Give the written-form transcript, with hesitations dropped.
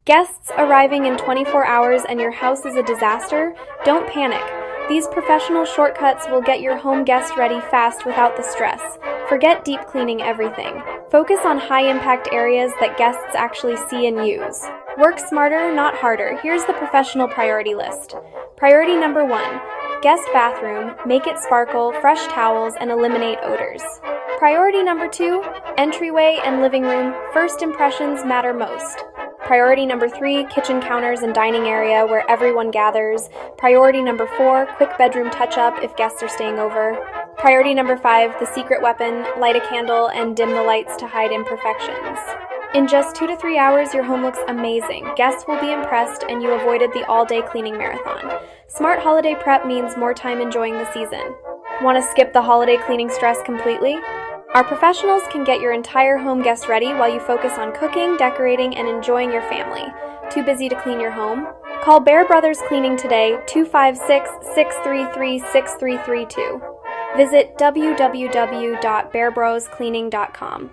Guests arriving in 24 hours and your house is a disaster? Don't panic. These professional shortcuts will get your home guest ready fast without the stress. Forget deep cleaning everything. Focus on high-impact areas that guests actually see and use. Work smarter, not harder. Here's the professional priority list. Priority number 1. Guest bathroom. Make it sparkle, fresh towels, and eliminate odors. Priority number 2. Entryway and living room. First impressions matter most. Priority number 3, kitchen counters and dining area where everyone gathers. Priority number 4, quick bedroom touch-up if guests are staying over. Priority number 5, the secret weapon, light a candle and dim the lights to hide imperfections. In just 2 to 3 hours, your home looks amazing. Guests will be impressed and you avoided the all-day cleaning marathon. Smart holiday prep means more time enjoying the season. Want to skip the holiday cleaning stress completely? Our professionals can get your entire home guest ready while you focus on cooking, decorating, and enjoying your family. Too busy to clean your home? Call Bear Brothers Cleaning today, 256-633-6332. Visit www.bearbroscleaning.com.